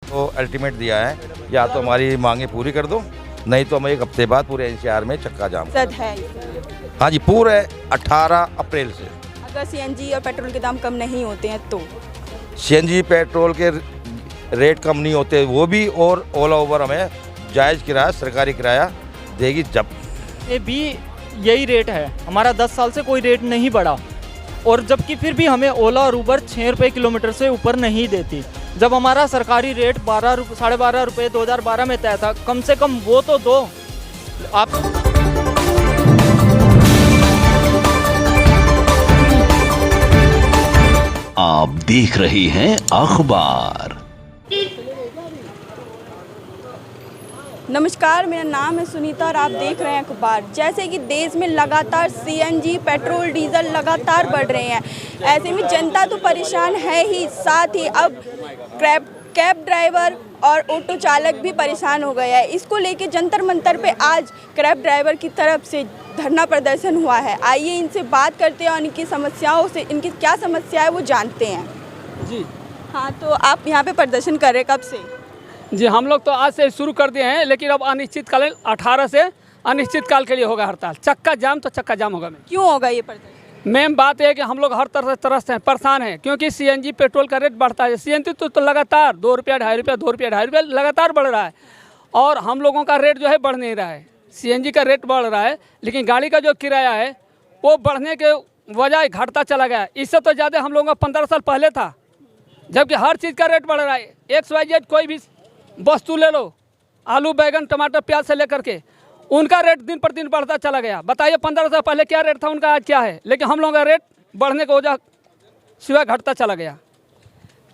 तो अल्टीमेट दिया है, या तो हमारी मांगे पूरी कर दो, नहीं तो हम एक हफ्ते बाद पूरे एनसीआर में चक्का जाम है। हाँ जी, पूरे 18 अप्रैल से। अगर सीएनजी और पेट्रोल के दाम कम नहीं होते हैं तो सीएनजी पेट्रोल के रेट कम नहीं होते वो भी, और ओला ओवर हमें जायज़ किराया, सरकारी किराया देगी जब। ये भी यही रेट है, हमारा 10 साल से कोई रेट नहीं बढ़ा, और जबकि फिर भी हमें ओला और उबर 6 रुपये किलोमीटर से ऊपर नहीं देती, जब हमारा सरकारी रेट 12.5 रुपये 2012 में तय था। कम से कम वो तो दो आप। आप देख रहे हैं अखबार। नमस्कार, मेरा नाम है सुनीता और आप देख रहे हैं अखबार। जैसे कि देश में लगातार सीएनजी, पेट्रोल, डीजल लगातार बढ़ रहे हैं, ऐसे में जनता तो परेशान है ही, साथ ही अब कैब ड्राइवर और ऑटो चालक भी परेशान हो गए हैं। इसको लेके जंतर मंतर पे आज कैब ड्राइवर की तरफ से धरना प्रदर्शन हुआ है। आइए इनसे बात करते हैं और इनकी समस्याओं से, इनकी क्या समस्या है वो जानते हैं। जी हाँ, तो आप यहाँ पे प्रदर्शन कर रहे कब से? जी, हम लोग तो आज से शुरू कर दिए हैं, लेकिन अब अनिश्चितकालीन 18 से अनिश्चित काल के लिए होगा हड़ताल। चक्का जाम तो चक्का जाम होगा। क्यों होगा ये प्रदर्शन? मेन बात है कि हम लोग हर तरह से परेशान हैं, क्योंकि सीएनजी पेट्रोल का रेट बढ़ता है। सीएनजी तो लगातार 2 रुपया 2.5 रुपया 2 रुपया 2.5 रुपया लगातार बढ़ रहा है, और हम लोगों का रेट जो है बढ़ नहीं रहा है। सीएनजी का रेट बढ़ रहा है, लेकिन गाड़ी का जो किराया है वो बढ़ने के वजह घटता चला गया। इससे तो ज़्यादा हम लोगों का 15 साल पहले था, जबकि हर चीज़ का रेट बढ़ रहा है। XYZ कोई भी वस्तु ले लो, आलू, बैगन, टमाटर, प्याज से लेकर के, उनका रेट दिन पर दिन बढ़ता चला गया। बताइए 15 साल पहले क्या रेट था उनका, आज क्या है? लेकिन हम लोगों का रेट बढ़ने की वजह सिवाय घटता चला गया।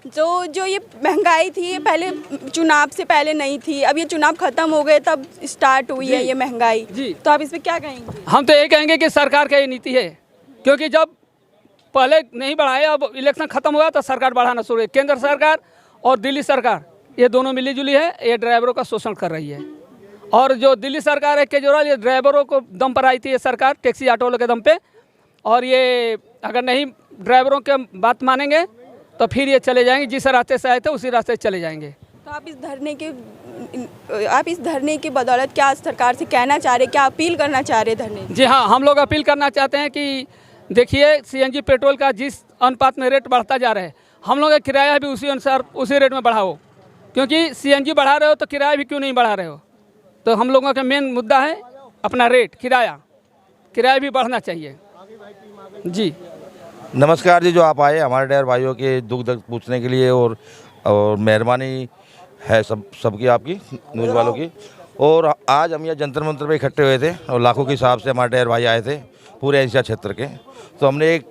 जो ये महंगाई थी, ये पहले चुनाव से पहले नहीं थी, अब ये चुनाव खत्म हो गए तब स्टार्ट हुई है ये महंगाई। जी, तो आप इस पे क्या कहेंगे? हम तो ये कहेंगे कि सरकार का ये नीति है, क्योंकि जब पहले नहीं बढ़ाए, अब इलेक्शन खत्म हुआ तो सरकार बढ़ाना शुरू है। केंद्र सरकार और दिल्ली सरकार ये दोनों मिलीजुली है, ये ड्राइवरों का शोषण कर रही है। और जो दिल्ली सरकार है, केजरीवाल, ये ड्राइवरों को दम पर आई थी ये सरकार, टैक्सी ऑटो वालों के दम पे, और ये अगर नहीं ड्राइवरों के बात मानेंगे तो फिर ये चले जाएंगे, जिस रास्ते से आए थे उसी रास्ते से चले जाएंगे। तो आप इस धरने की बदौलत क्या सरकार से कहना चाह रहे, क्या अपील करना चाह रहे धरने? जी हाँ, हम लोग अपील करना चाहते हैं कि देखिए, सीएनजी पेट्रोल का जिस अनुपात में रेट बढ़ता जा रहा है, हम लोग का किराया भी उसी अनुसार उसी रेट में बढ़ाओ, क्योंकि सीएनजी बढ़ा रहे हो तो किराया भी क्यों नहीं बढ़ा रहे हो? तो हम लोगों का मेन मुद्दा है अपना रेट, किराया भी बढ़ना चाहिए। जी नमस्कार जी, जो आप आए हमारे ड्राइवर भाइयों के दुख दर्द पूछने के लिए, और मेहरबानी है सबकी, आपकी न्यूज़ वालों की। और आज हम यहाँ जंतर मंतर पे इकट्ठे हुए थे, और लाखों के हिसाब से हमारे ड्राइवर भाई आए थे पूरे एनसीआर क्षेत्र के। तो हमने एक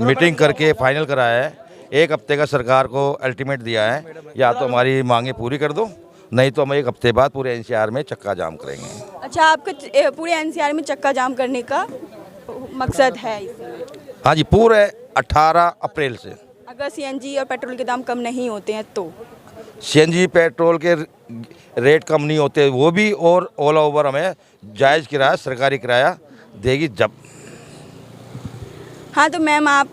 मीटिंग करके फाइनल कराया है, एक हफ्ते का सरकार को अल्टीमेट दिया है, या तो हमारी मांगे पूरी कर दो, नहीं तो हम एक हफ्ते बाद पूरे एनसीआर में चक्का जाम करेंगे। अच्छा, आपका पूरे एनसीआर में चक्का जाम करने का मकसद है इसमें? हाँ जी, पूरे 18 अप्रैल से। अगर सीएनजी और पेट्रोल के दाम कम नहीं होते हैं तो? सीएनजी पेट्रोल के रेट कम नहीं होते वो भी, और ओला ओवर हमें जायज़ किराया, सरकारी किराया देगी जब। हाँ, तो मैम आप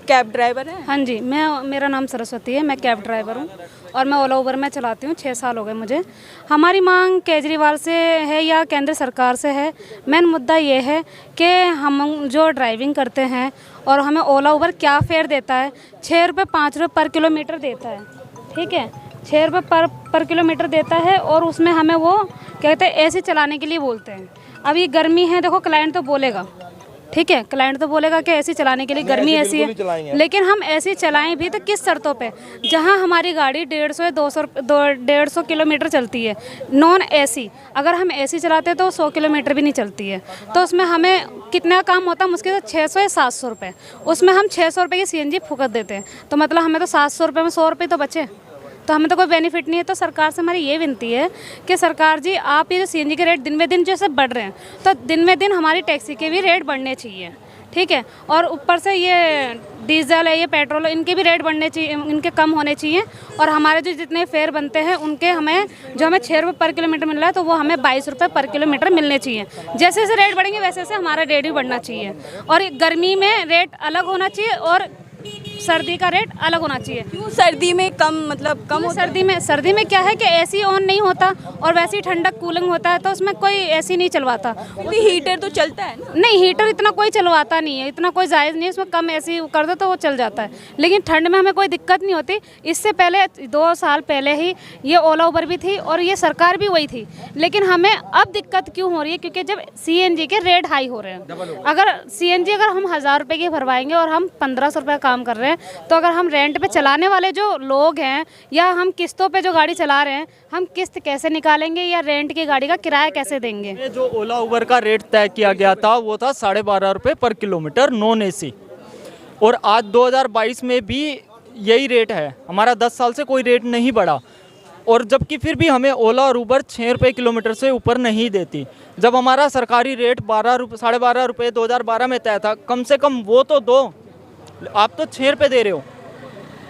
कैब ड्राइवर हैं? हाँ जी, मेरा नाम सरस्वती है, मैं कैब ड्राइवर हूँ और मैं ओला उबर में चलाती हूँ। 6 साल हो गए मुझे। हमारी मांग केजरीवाल से है या केंद्र सरकार से है। मेन मुद्दा ये है कि हम जो ड्राइविंग करते हैं और हमें ओला उबर क्या फेयर देता है, 6 रुपये 5 रुपये पर किलोमीटर देता है, ठीक है, 6 रुपये पर किलोमीटर देता है, और उसमें हमें वो कहते हैं एसी चलाने के लिए बोलते हैं। अब ये गर्मी है, देखो क्लाइंट तो बोलेगा, ठीक है, क्लाइंट तो बोलेगा कि एसी चलाने के लिए, गर्मी ऐसी है, लेकिन हम एसी चलाएं भी तो किस शर्तों पे? जहां हमारी गाड़ी 150 किलोमीटर चलती है नॉन एसी, अगर हम एसी चलाते हैं तो 100 किलोमीटर भी नहीं चलती है, तो उसमें हमें कितना काम होता है मुश्किल से 600 या 700 रुपये, उसमें हम 600 रुपये की सीएनजी फुकत देते हैं, तो मतलब हमें तो 700 रुपये में 100 रुपये तो बचे, तो हमें तो कोई बेनिफिट नहीं है। तो सरकार से हमारी ये विनती है कि सरकार जी, आप ये जो सीएनजी के रेट दिन में दिन जैसे बढ़ रहे हैं, तो दिन में दिन हमारी टैक्सी के भी रेट बढ़ने चाहिए, ठीक है, और ऊपर से ये डीजल है, ये पेट्रोल है, इनके भी रेट बढ़ने चाहिए, इनके कम होने चाहिए, और हमारे जो जितने फेयर बनते हैं उनके हमें 6 रुपये पर किलोमीटर मिल रहा है, तो वो हमें 22 रुपये पर किलोमीटर मिलने चाहिए। जैसे जैसे रेट बढ़ेंगे वैसे वैसे हमारा रेट भी बढ़ना चाहिए, और गर्मी में रेट अलग होना चाहिए और सर्दी का रेट अलग होना चाहिए। क्यों सर्दी में कम, मतलब कम होता है? सर्दी में क्या है कि एसी ऑन नहीं होता और वैसे ही ठंडक कूलिंग होता है, तो उसमें कोई एसी नहीं चलवाता। क्योंकि हीटर तो चलता है ना। नहीं, हीटर इतना कोई चलवाता नहीं है, इतना कोई जायज़ नहीं है, उसमें कम एसी कर दो तो वो चल जाता है। लेकिन ठंड में हमें कोई दिक्कत नहीं होती। इससे पहले 2 साल पहले ही ये ओला उबर भी थी और ये सरकार भी वही थी, लेकिन हमें अब दिक्कत क्यों हो रही है? क्योंकि जब CNG के रेट हाई हो रहे हैं, अगर CNG अगर हम 1000 रुपये की भरवाएंगे और हम 1500 रुपये काम कर रहे हैं, तो अगर हम रेंट पे चलाने वाले जो लोग हैं या हम किस्तों पे जो गाड़ी चला रहे हैं, हम किस्त कैसे निकालेंगे या रेंट की गाड़ी का किराया कैसे देंगे? ये जो ओला उबर का रेट तय किया गया था वो था 12.5 रुपये पर किलोमीटर नॉन AC, और आज 2022 में भी यही रेट है। हमारा 10 साल से कोई रेट नहीं बढ़ा, और जबकि फिर भी हमें ओला और उबर 6 रुपये किलोमीटर से ऊपर नहीं देती। जब हमारा सरकारी रेट 12.5 रुपये 2012 में तय था, कम से कम वो तो दो। आप तो 6 रुपये दे रहे हो।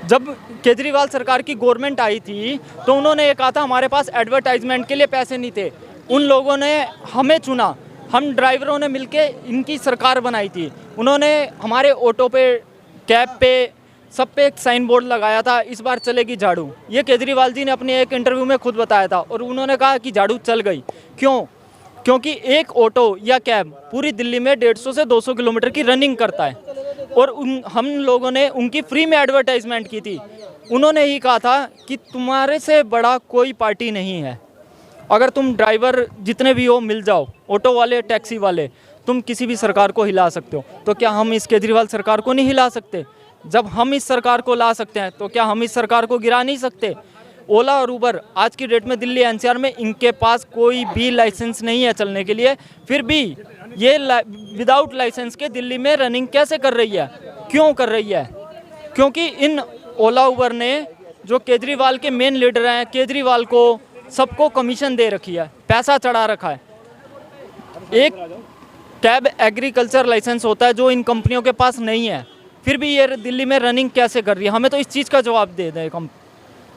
जब केजरीवाल सरकार की गवर्नमेंट आई थी तो उन्होंने ये कहा था हमारे पास एडवर्टाइजमेंट के लिए पैसे नहीं थे। उन लोगों ने हमें चुना, हम ड्राइवरों ने मिलके इनकी सरकार बनाई थी। उन्होंने हमारे ऑटो पे, कैब पे, सब पे एक साइन बोर्ड लगाया था, इस बार चलेगी झाड़ू। ये केजरीवाल जी ने अपने एक इंटरव्यू में खुद बताया था, और उन्होंने कहा कि झाड़ू चल गई। क्यों? क्योंकि एक ऑटो या कैब पूरी दिल्ली में 150 से 200 किलोमीटर की रनिंग करता है, और हम लोगों ने उनकी फ्री में एडवर्टाइजमेंट की थी। उन्होंने ही कहा था कि तुम्हारे से बड़ा कोई पार्टी नहीं है, अगर तुम ड्राइवर जितने भी हो मिल जाओ, ऑटो वाले, टैक्सी वाले, तुम किसी भी सरकार को हिला सकते हो। तो क्या हम इस केजरीवाल सरकार को नहीं हिला सकते? जब हम इस सरकार को ला सकते हैं तो क्या हम इस सरकार को गिरा नहीं सकते? ओला और उबर आज की डेट में दिल्ली NCR में इनके पास कोई भी लाइसेंस नहीं है चलने के लिए, फिर भी ये विदाउट लाइसेंस के दिल्ली में रनिंग कैसे कर रही है? क्यों कर रही है? क्योंकि इन ओला उबर ने, जो केजरीवाल के मेन लीडर हैं, केजरीवाल को सबको कमीशन दे रखी है, पैसा चढ़ा रखा है। एक कैब एग्रीकल्चर लाइसेंस होता है जो इन कंपनियों के पास नहीं है, फिर भी ये दिल्ली में रनिंग कैसे कर रही है? हमें तो इस चीज़ का जवाब दे दें।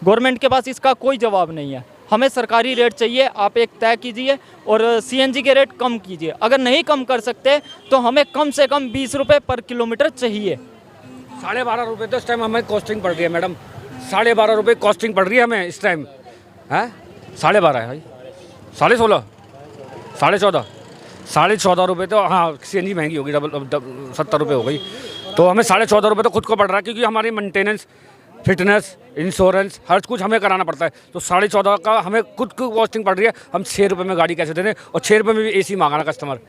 गवर्नमेंट के पास इसका कोई जवाब नहीं है। हमें सरकारी रेट चाहिए, आप एक तय कीजिए, और CNG के रेट कम कीजिए। अगर नहीं कम कर सकते तो हमें कम से कम 20 रुपये पर किलोमीटर चाहिए। 12.5 रुपये तो इस टाइम हमें कॉस्टिंग पड़ रही है मैडम। 12.5 रुपये कॉस्टिंग पड़ रही है हमें इस टाइम। है 12.5 है भाई, 16.5, 14.5, 14.5 रुपये तो हाँ CNG महंगी होगी, डबल 70 रुपये हो गई, तो हमें 14.5 रुपये तो खुद को पड़ रहा है, क्योंकि हमारी मेंटेनेंस, फिटनेस, इंश्योरेंस, हर कुछ हमें कराना पड़ता है। तो 14.5 का हमें खुद को कॉस्टिंग पड़ रही है। हम 6 रुपये में गाड़ी कैसे दे रहे हैं, और 6 रुपये में भी AC मांगा ना कस्टमर?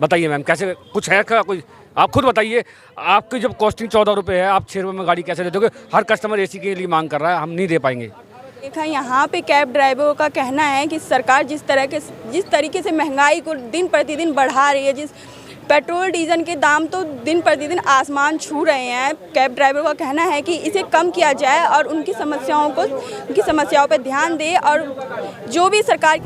बताइए मैम, कैसे? कुछ है क्या कोई? आप खुद बताइए, आपकी जब कॉस्टिंग 14 रुपये है, आप 6 रुपये में गाड़ी कैसे दे दोगे? हर कस्टमर AC के लिए मांग कर रहा है, हम नहीं दे पाएंगे। देखा यहाँ पे कैब ड्राइवरों का कहना है कि सरकार जिस तरीके से महंगाई को दिन प्रतिदिन बढ़ा रही है, जिस पेट्रोल डीजल के दाम तो दिन प्रतिदिन आसमान छू रहे हैं, कैब ड्राइवरों का कहना है कि इसे कम किया जाए और उनकी समस्याओं पर ध्यान दे, और जो भी सरकार